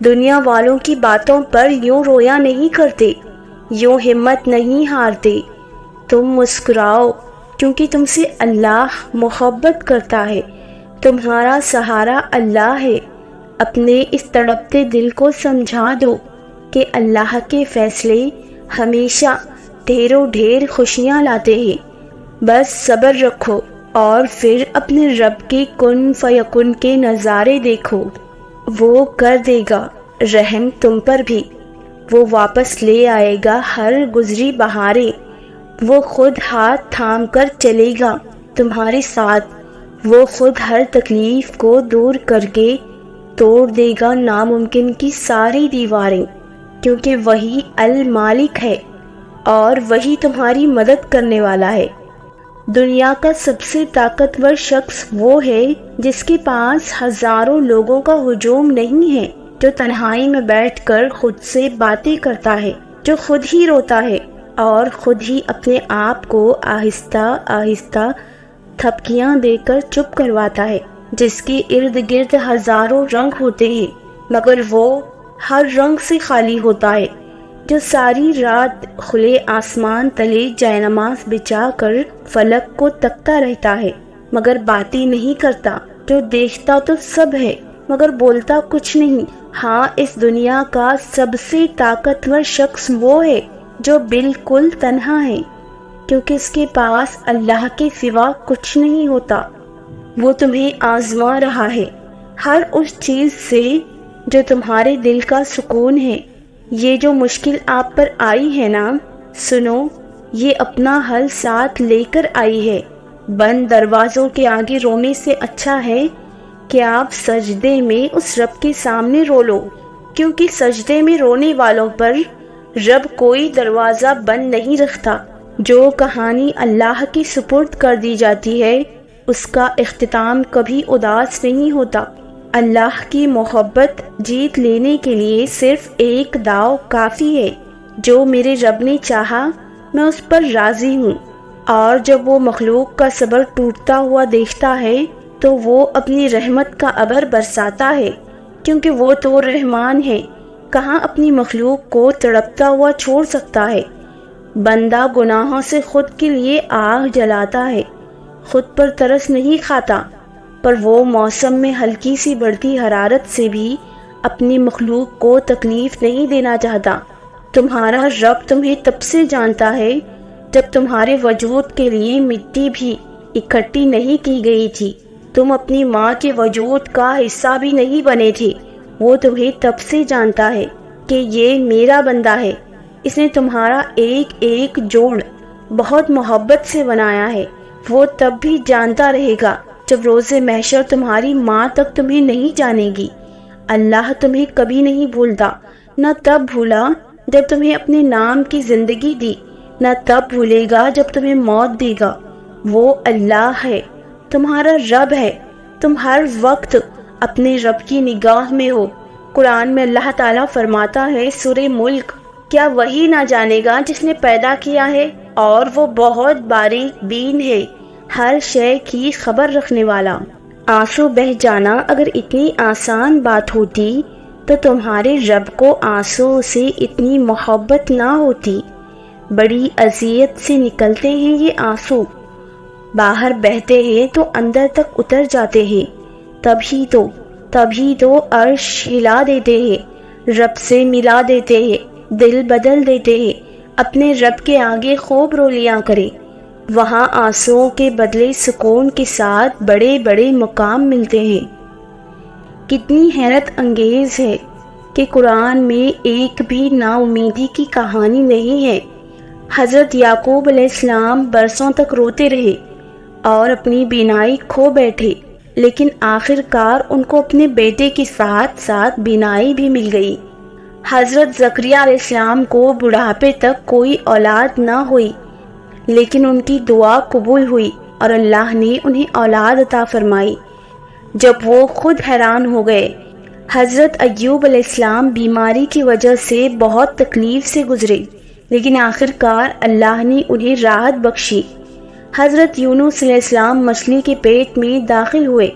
دنیا والوں کی باتوں پر یوں رویا نہیں کرتے، یوں ہمت نہیں ہارتے۔ تم مسکراؤ کیونکہ تم سے اللہ محبت کرتا ہے، تمہارا سہارا اللہ ہے۔ اپنے اس تڑپتے دل کو سمجھا دو کہ اللہ کے فیصلے ہمیشہ ڈھیروں ڈھیر خوشیاں لاتے ہیں۔ بس صبر رکھو اور پھر اپنے رب کے کن فیکن کے نظارے دیکھو۔ وہ کر دے گا رحم تم پر بھی، وہ واپس لے آئے گا ہر گزری بہاریں، وہ خود ہاتھ تھام کر چلے گا تمہارے ساتھ، وہ خود ہر تکلیف کو دور کر کے توڑ دے گا ناممکن کی ساری دیواریں، کیونکہ وہی المالک ہے اور وہی تمہاری مدد کرنے والا ہے۔ دنیا کا سب سے طاقتور شخص وہ ہے جس کے پاس ہزاروں لوگوں کا ہجوم نہیں ہے، جو تنہائی میں بیٹھ کر خود سے باتیں کرتا ہے، جو خود ہی روتا ہے اور خود ہی اپنے آپ کو آہستہ آہستہ تھپکیاں دے کر چپ کرواتا ہے، جس کے ارد گرد ہزاروں رنگ ہوتے ہیں مگر وہ ہر رنگ سے خالی ہوتا ہے، جو ساری رات کھلے آسمان تلے جائے نماز بچھا کر فلک کو تکتا رہتا ہے مگر باتیں نہیں کرتا، جو دیکھتا تو سب ہے مگر بولتا کچھ نہیں۔ ہاں، اس دنیا کا سب سے طاقتور شخص وہ ہے جو بالکل تنہا ہے، کیونکہ اس کے پاس اللہ کے سوا کچھ نہیں ہوتا۔ وہ تمہیں آزما رہا ہے ہر اس چیز سے جو تمہارے دل کا سکون ہے۔ یہ جو مشکل آپ پر آئی ہے نا، سنو، یہ اپنا حل ساتھ لے کر آئی ہے۔ بند دروازوں کے آگے رونے سے اچھا ہے کہ آپ سجدے میں اس رب کے سامنے رو لو، کیونکہ سجدے میں رونے والوں پر رب کوئی دروازہ بند نہیں رکھتا۔ جو کہانی اللہ کی سپرد کر دی جاتی ہے اس کا اختتام کبھی اداس نہیں ہوتا۔ اللہ کی محبت جیت لینے کے لیے صرف ایک داؤ کافی ہے، جو میرے رب نے چاہا میں اس پر راضی ہوں، اور جب وہ مخلوق کا صبر ٹوٹتا ہوا دیکھتا ہے تو وہ اپنی رحمت کا ابر برساتا ہے، کیونکہ وہ تو رحمان ہے، کہاں اپنی مخلوق کو تڑپتا ہوا چھوڑ سکتا ہے۔ بندہ گناہوں سے خود کے لیے آگ جلاتا ہے، خود پر ترس نہیں کھاتا، پر وہ موسم میں ہلکی سی بڑھتی حرارت سے بھی اپنی مخلوق کو تکلیف نہیں دینا چاہتا۔ تمہارا رب تمہیں تب سے جانتا ہے جب تمہارے وجود کے لیے مٹی بھی اکٹھی نہیں کی گئی تھی، تم اپنی ماں کے وجود کا حصہ بھی نہیں بنے تھے۔ وہ تمہیں تب سے جانتا ہے کہ یہ میرا بندہ ہے، اس نے تمہارا ایک ایک جوڑ بہت محبت سے بنایا ہے۔ وہ تب بھی جانتا رہے گا جب روز محشر تمہاری ماں تک تمہیں نہیں جانے گی۔ اللہ تمہیں کبھی نہیں بھولتا، نہ تب بھولا جب تمہیں اپنے نام کی زندگی دی، نہ تب بھولے گا جب تمہیں موت دے گا۔ وہ اللہ ہے، تمہارا رب ہے، تم ہر وقت اپنے رب کی نگاہ میں ہو۔ قرآن میں اللہ تعالیٰ فرماتا ہے سورہ ملک، کیا وہی نہ جانے گا جس نے پیدا کیا ہے، اور وہ بہت باریک بین ہے، ہر شے کی خبر رکھنے والا۔ آنسو بہہ جانا اگر اتنی آسان بات ہوتی تو تمہارے رب کو آنسو سے اتنی محبت نہ ہوتی۔ بڑی اذیت سے نکلتے ہیں یہ آنسو، باہر بہتے ہیں تو اندر تک اتر جاتے ہیں، تبھی تو عرش ہلا دیتے ہیں، رب سے ملا دیتے ہیں، دل بدل دیتے ہیں۔ اپنے رب کے آگے خوب رو لیا کرے، وہاں آنسوؤں کے بدلے سکون کے ساتھ بڑے بڑے مقام ملتے ہیں۔ کتنی حیرت انگیز ہے کہ قرآن میں ایک بھی نا امیدی کی کہانی نہیں ہے۔ حضرت یعقوب علیہ السلام برسوں تک روتے رہے اور اپنی بینائی کھو بیٹھے، لیکن آخر کار ان کو اپنے بیٹے کے ساتھ ساتھ بینائی بھی مل گئی۔ حضرت زکریا علیہ السلام کو بڑھاپے تک کوئی اولاد نہ ہوئی، لیکن ان کی دعا قبول ہوئی اور اللہ نے انہیں اولاد عطا فرمائی، جب وہ خود حیران ہو گئے۔ حضرت ایوب علیہ السلام بیماری کی وجہ سے بہت تکلیف سے گزرے، لیکن آخر کار اللہ نے انہیں راحت بخشی۔ حضرت یونس علیہ السلام مچھلی کے پیٹ میں داخل ہوئے،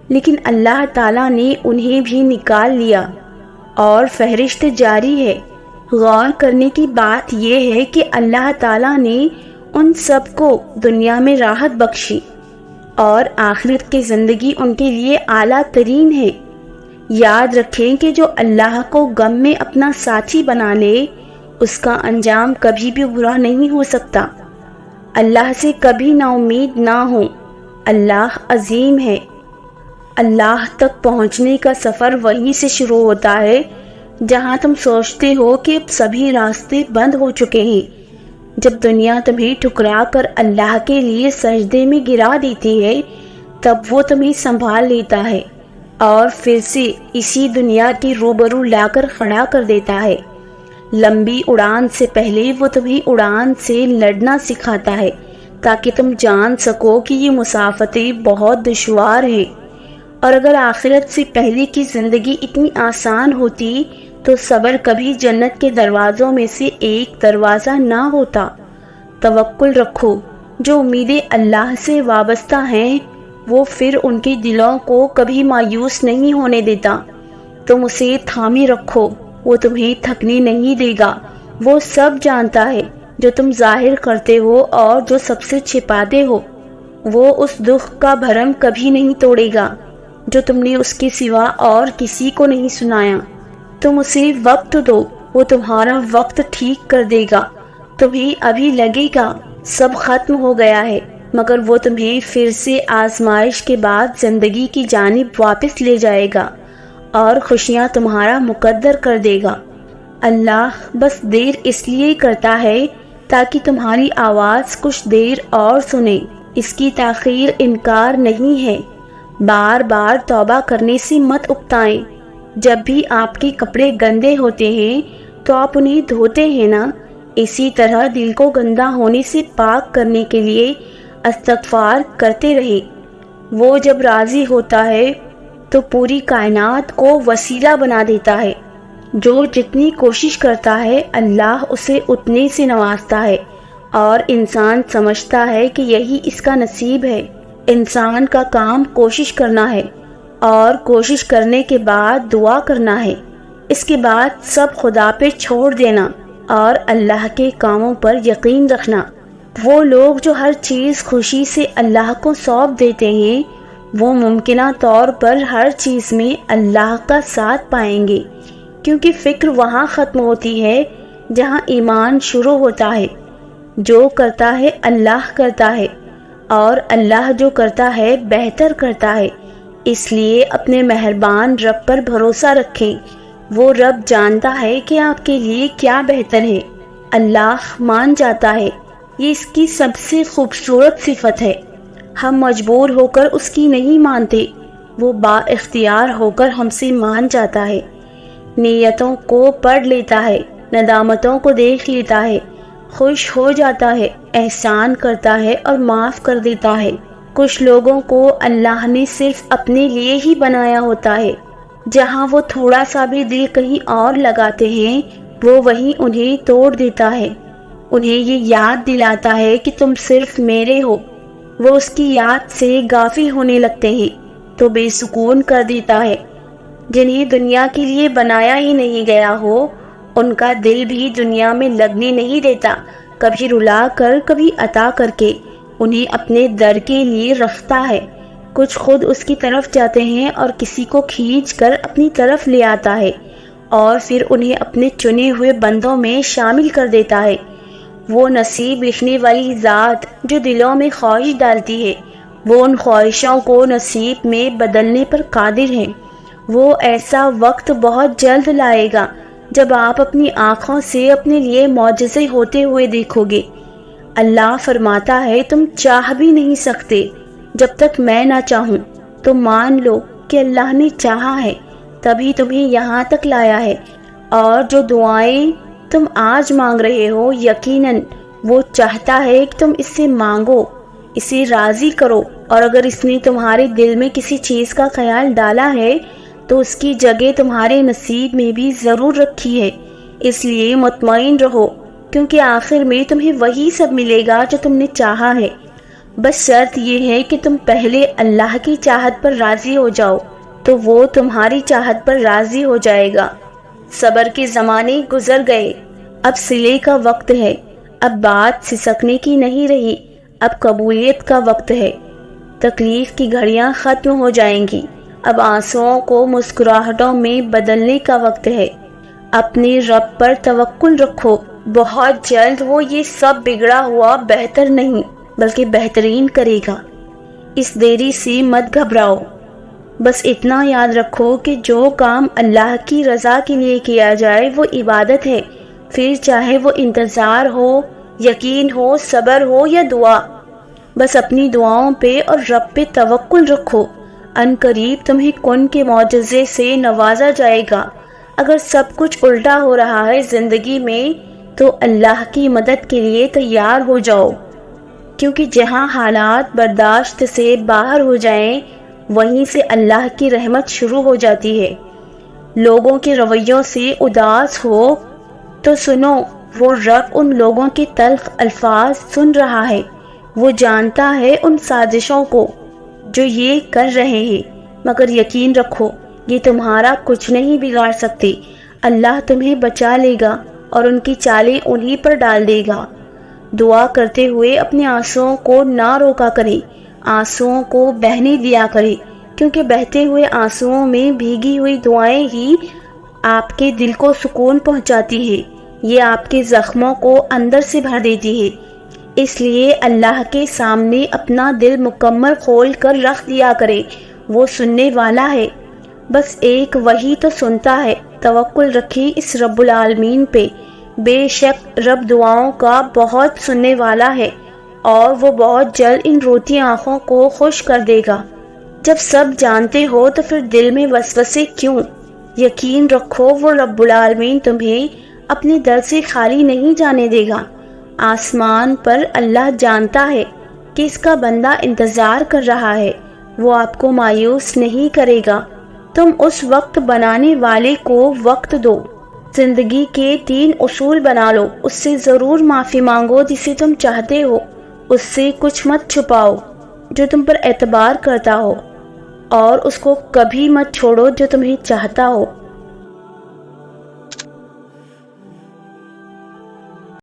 لیکن اللہ تعالیٰ نے انہیں بھی نکال لیا۔ اور فہرست جاری ہے۔ غور کرنے کی بات یہ ہے کہ اللہ تعالیٰ نے ان سب کو دنیا میں راحت بخشی اور آخرت کی زندگی ان کے لیے اعلیٰ ترین ہے۔ یاد رکھیں کہ جو اللہ کو غم میں اپنا ساتھی بنا لے اس کا انجام کبھی بھی برا نہیں ہو سکتا۔ اللہ سے کبھی نا امید نہ ہو، اللہ عظیم ہے۔ اللہ تک پہنچنے کا سفر وہیں سے شروع ہوتا ہے جہاں تم سوچتے ہو کہ اب سبھی راستے بند ہو چکے ہیں۔ جب دنیا تمہیں ٹھکرا کر اللہ کے لیے سجدے میں گرا دیتی ہے تب وہ تمہیں سنبھال لیتا ہے اور پھر سے اسی دنیا کے روبرو لا کر کھڑا کر دیتا ہے۔ لمبی اڑان سے پہلے وہ تمہیں اڑان سے لڑنا سکھاتا ہے تاکہ تم جان سکو کہ یہ مسافتیں بہت دشوار ہیں، اور اگر آخرت سے پہلے کی زندگی اتنی آسان ہوتی تو صبر کبھی جنت کے دروازوں میں سے ایک دروازہ نہ ہوتا۔ توکل رکھو، جو امیدیں اللہ سے وابستہ ہیں وہ پھر ان کے دلوں کو کبھی مایوس نہیں ہونے دیتا۔ تم اسے تھامے رکھو، وہ تمہیں تھکنے نہیں دے گا۔ وہ سب جانتا ہے جو تم ظاہر کرتے ہو اور جو سب سے چھپاتے ہو۔ وہ اس دکھ کا بھرم کبھی نہیں توڑے گا جو تم نے اس کے سوا اور کسی کو نہیں سنایا۔ تم اسے وقت دو، وہ تمہارا وقت ٹھیک کر دے گا۔ تمہیں ابھی لگے گا سب ختم ہو گیا ہے، مگر وہ تمہیں پھر سے آزمائش کے بعد زندگی کی جانب واپس لے جائے گا اور خوشیاں تمہارا مقدر کر دے گا۔ اللہ بس دیر اس لیے کرتا ہے تاکہ تمہاری آواز کچھ دیر اور سنے۔ اس کی تاخیر انکار نہیں ہے۔ بار بار توبہ کرنے سے مت اکتائیں۔ جب بھی آپ کے کپڑے گندے ہوتے ہیں تو آپ انہیں دھوتے ہیں نا، اسی طرح دل کو گندا ہونے سے پاک کرنے کے لیے استغفار کرتے رہیں۔ وہ جب راضی ہوتا ہے تو پوری کائنات کو وسیلہ بنا دیتا ہے۔ جو جتنی کوشش کرتا ہے اللہ اسے اتنے سے نوازتا ہے، اور انسان سمجھتا ہے کہ یہی اس کا نصیب ہے۔ انسان کا کام کوشش کرنا ہے اور کوشش کرنے کے بعد دعا کرنا ہے، اس کے بعد سب خدا پہ چھوڑ دینا اور اللہ کے کاموں پر یقین رکھنا۔ وہ لوگ جو ہر چیز خوشی سے اللہ کو سونپ دیتے ہیں وہ ممکنہ طور پر ہر چیز میں اللہ کا ساتھ پائیں گے، کیونکہ فکر وہاں ختم ہوتی ہے جہاں ایمان شروع ہوتا ہے۔ جو کرتا ہے اللہ کرتا ہے، اور اللہ جو کرتا ہے بہتر کرتا ہے۔ اس لیے اپنے مہربان رب پر بھروسہ رکھیں، وہ رب جانتا ہے کہ آپ کے لیے کیا بہتر ہے۔ اللہ مان جاتا ہے، یہ اس کی سب سے خوبصورت صفت ہے۔ ہم مجبور ہو کر اس کی نہیں مانتے، وہ با اختیار ہو کر ہم سے مان جاتا ہے۔ نیتوں کو پڑھ لیتا ہے، ندامتوں کو دیکھ لیتا ہے، خوش ہو جاتا ہے، احسان کرتا ہے اور معاف کر دیتا ہے۔ کچھ لوگوں کو اللہ نے صرف اپنے لیے ہی بنایا ہوتا ہے، جہاں وہ تھوڑا سا بھی دل کہیں اور لگاتے ہیں وہ وہیں انہیں توڑ دیتا ہے۔ انہیں یہ یاد دلاتا ہے کہ تم صرف میرے ہو، وہ اس کی یاد سے غافل ہونے لگتے ہیں تو بے سکون کر دیتا ہے۔ جنہیں دنیا کے لیے بنایا ہی نہیں گیا ہو ان کا دل بھی دنیا میں لگنے نہیں دیتا، کبھی رلا کر کبھی عطا کر کے انہیں اپنے در کے لیے رکھتا ہے۔ کچھ خود اس کی طرف جاتے ہیں اور کسی کو کھینچ کر اپنی طرف لے آتا ہے اور پھر انہیں اپنے چنے ہوئے بندوں میں شامل کر دیتا ہے۔ وہ نصیب لکھنے والی ذات جو دلوں میں خواہش ڈالتی ہے وہ ان خواہشوں کو نصیب میں بدلنے پر قادر ہے۔ وہ ایسا وقت بہت جلد لائے گا جب آپ اپنی آنکھوں سے اپنے لیے معجزے ہوتے ہوئے دیکھو گے۔ اللہ فرماتا ہے تم چاہ بھی نہیں سکتے جب تک میں نہ چاہوں۔ تو مان لو کہ اللہ نے چاہا ہے تبھی تمہیں یہاں تک لایا ہے، اور جو دعائیں تم آج مانگ رہے ہو یقیناً وہ چاہتا ہے کہ تم اس سے مانگو، اسے راضی کرو، اور اگر اس نے تمہارے دل میں کسی چیز کا خیال ڈالا ہے تو اس کی جگہ تمہارے نصیب میں بھی ضرور رکھی ہے۔ اس لیے مطمئن رہو، کیونکہ آخر میں تمہیں وہی سب ملے گا جو تم نے چاہا ہے۔ بس شرط یہ ہے کہ تم پہلے اللہ کی چاہت پر راضی ہو جاؤ، تو وہ تمہاری چاہت پر راضی ہو جائے گا۔ صبر کے زمانے گزر گئے، اب صلے کا وقت ہے، اب بات سسکنے کی نہیں رہی، اب قبولیت کا وقت ہے۔ تکلیف کی گھڑیاں ختم ہو جائیں گی، اب آنسوؤں کو مسکراہٹوں میں بدلنے کا وقت ہے۔ اپنے رب پر توکل رکھو، بہت جلد وہ یہ سب بگڑا ہوا بہتر نہیں بلکہ بہترین کرے گا۔ اس دیری سے مت گھبراؤ، بس اتنا یاد رکھو کہ جو کام اللہ کی رضا کے لیے کیا جائے وہ عبادت ہے، پھر چاہے وہ انتظار ہو، یقین ہو، صبر ہو یا دعا۔ بس اپنی دعاؤں پہ اور رب پہ توکل رکھو، ان قریب تمہیں کن کے معجزے سے نوازا جائے گا۔ اگر سب کچھ الٹا ہو رہا ہے زندگی میں تو اللہ کی مدد کے لیے تیار ہو جاؤ، کیونکہ جہاں حالات برداشت سے باہر ہو جائیں وہیں سے اللہ کی رحمت شروع ہو جاتی ہے۔ لوگوں کے رویوں سے اداس ہو تو سنو، وہ رب ان لوگوں کے تلخ الفاظ سن رہا ہے، وہ جانتا ہے ان سازشوں کو جو یہ کر رہے ہیں، مگر یقین رکھو یہ تمہارا کچھ نہیں بگاڑ سکتے۔ اللہ تمہیں بچا لے گا اور ان کی چالیں انہی پر ڈال دے گا۔ دعا کرتے ہوئے اپنے آنسوؤں کو نہ روکا کرے، آنسوؤں کو بہنے دیا کرے، کیونکہ بہتے ہوئے آنسوؤں میں بھیگی ہوئی دعائیں ہی آپ کے دل کو سکون پہنچاتی ہے، یہ آپ کے زخموں کو اندر سے بھر دیتی ہے۔ اس لیے اللہ کے سامنے اپنا دل مکمل کھول کر رکھ دیا کرے، وہ سننے والا ہے، بس ایک وہی تو سنتا ہے۔ توکل رکھیں اس رب العالمین پہ، بے شک رب دعاؤں کا بہت سننے والا ہے اور وہ بہت جلد ان روتی آنکھوں کو خوش کر دے گا۔ جب سب جانتے ہو تو پھر دل میں وسوسے کیوں؟ یقین رکھو وہ رب العالمین تمہیں اپنے در سے خالی نہیں جانے دے گا۔ آسمان پر اللہ جانتا ہے کہ اس کا بندہ انتظار کر رہا ہے، وہ آپ کو مایوس نہیں کرے گا۔ تم اس وقت بنانے والے کو وقت دو، زندگی کے 3 اصول بنا لو، اس سے ضرور معافی مانگو جسے تم چاہتے ہو، اس سے کچھ مت چھپاؤ جو تم پر اعتبار کرتا ہو، اور اس کو کبھی مت چھوڑو جو تمہیں چاہتا ہو۔